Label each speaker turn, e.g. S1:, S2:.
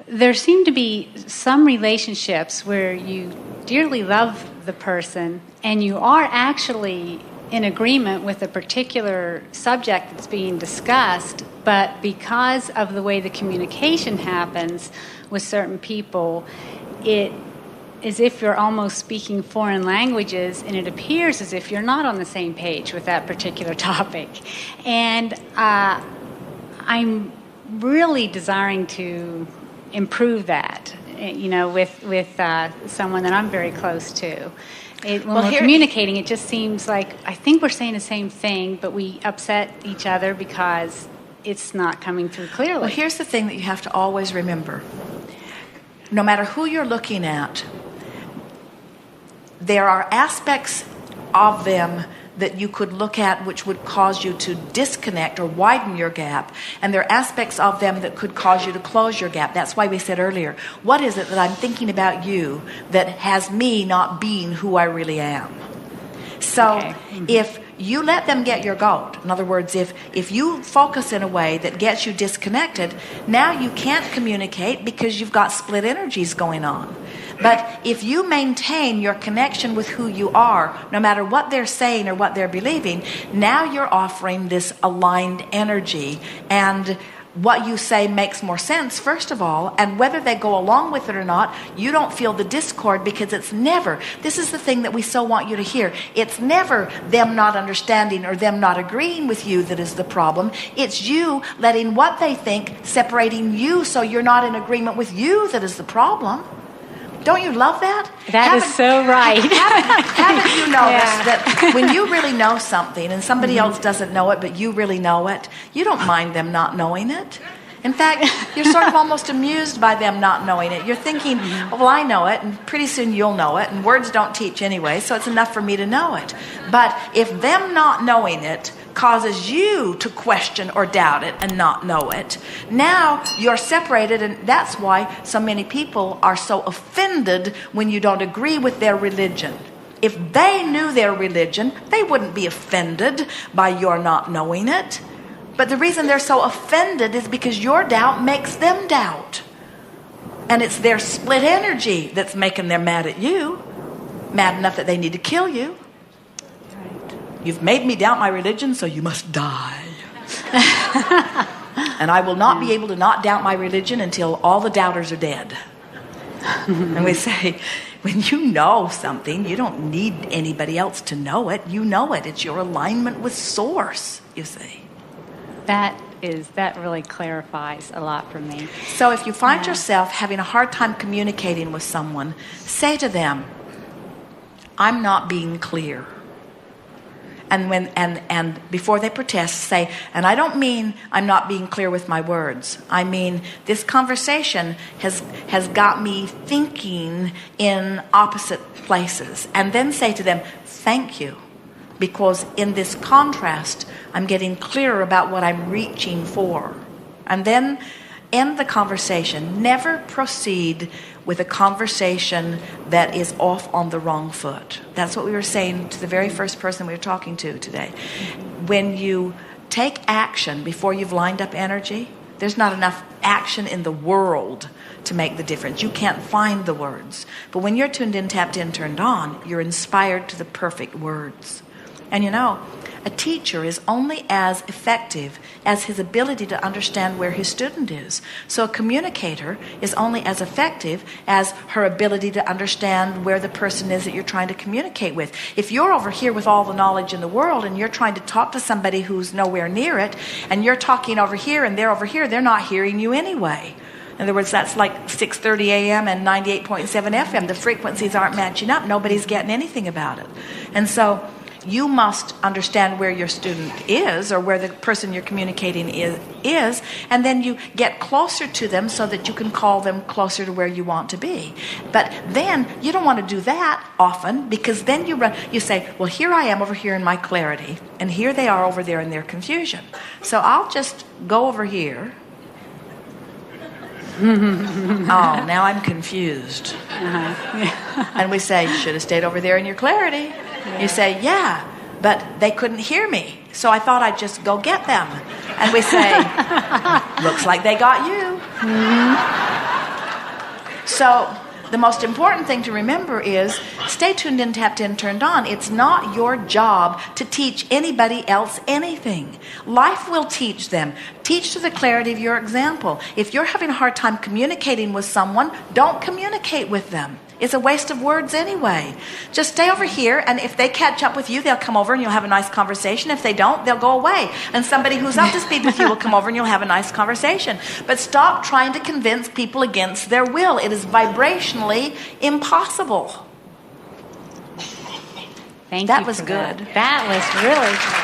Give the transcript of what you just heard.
S1: there seem to be some relationships where you dearly love the person and you are actually in agreement with a particular subject that's being discussed, but because of the way the communication happens with certain people, it as if you're almost speaking foreign languages, and it appears as if you're not on the same page with that particular topic. And I'm really desiring to improve that, with someone that I'm very close to. When we're communicating, it just seems like I think we're saying the same thing, but we upset each other because it's not coming through clearly.
S2: Well, here's the thing that you have to always remember. No matter who you're looking at, there are aspects of them that you could look at which would cause you to disconnect or widen your gap, and there are aspects of them that could cause you to close your gap. That's why we said earlier, what is it that I'm thinking about you that has me not being who I really am? So if you let them get your goat, in other words, if you focus in a way that gets you disconnected, now you can't communicate because you've got split energies going on. But if you maintain your connection with who you are, no matter what they're saying or what they're believing, now you're offering this aligned energy, and what you say makes more sense, first of all, and whether they go along with it or not, you don't feel the discord, because it's never, this is the thing that we so want you to hear, it's never them not understanding or them not agreeing with you that is the problem. It's you letting what they think separating you so you're not in agreement with you that is the problem. Don't you love that?
S1: That is so right.
S2: Haven't you noticed that when you really know something and somebody else doesn't know it, but you really know it, you don't mind them not knowing it? In fact, you're sort of almost amused by them not knowing it. You're thinking, well, I know it, and pretty soon you'll know it, and words don't teach anyway, so it's enough for me to know it. But if them not knowing it causes you to question or doubt it and not know it, now you're separated, and that's why so many people are so offended when you don't agree with their religion. If they knew their religion, they wouldn't be offended by your not knowing it. But the reason they're so offended is because your doubt makes them doubt. And it's their split energy that's making them mad at you, mad enough that they need to kill you. You've made me doubt my religion, so you must die. And I will not be able to not doubt my religion until all the doubters are dead. And we say, when you know something, you don't need anybody else to know it. You know it. It's your alignment with Source, you see.
S1: That really clarifies a lot for me.
S2: So if you find yourself having a hard time communicating with someone, say to them, I'm not being clear. And before they protest, say, and I don't mean I'm not being clear with my words. I mean, this conversation has got me thinking in opposite places. And then say to them, thank you. Because in this contrast, I'm getting clearer about what I'm reaching for. And then end the conversation. Never proceed with a conversation that is off on the wrong foot. That's what we were saying to the very first person we were talking to today. When you take action before you've lined up energy, there's not enough action in the world to make the difference. You can't find the words. But when you're tuned in, tapped in, turned on, you're inspired to the perfect words. And you know, a teacher is only as effective as his ability to understand where his student is. So a communicator is only as effective as her ability to understand where the person is that you're trying to communicate with. If you're over here with all the knowledge in the world and you're trying to talk to somebody who's nowhere near it, and you're talking over here and they're over here, they're not hearing you anyway. In other words, that's like 6:30 a.m. and 98.7 FM. The frequencies aren't matching up. Nobody's getting anything about it. And so you must understand where your student is, or where the person you're communicating is, and then you get closer to them so that you can call them closer to where you want to be. But then you don't want to do that often, because then you say, well, here I am over here in my clarity, and here they are over there in their confusion. So I'll just go over here. Oh, now I'm confused. And we say, you should have stayed over there in your clarity. You say, yeah, but they couldn't hear me, so I thought I'd just go get them. And we say, looks like they got you. So the most important thing to remember is stay tuned in, tapped in, turned on. It's not your job to teach anybody else anything. Life will teach them. Teach to the clarity of your example. If you're having a hard time communicating with someone, don't communicate with them. It's a waste of words anyway. Just stay over here, and if they catch up with you, they'll come over and you'll have a nice conversation. If they don't, they'll go away. And somebody who's up to speed with you will come over and you'll have a nice conversation. But stop trying to convince people against their will. It is vibrationally impossible.
S1: Thank you.
S2: That was good.
S1: That was really good.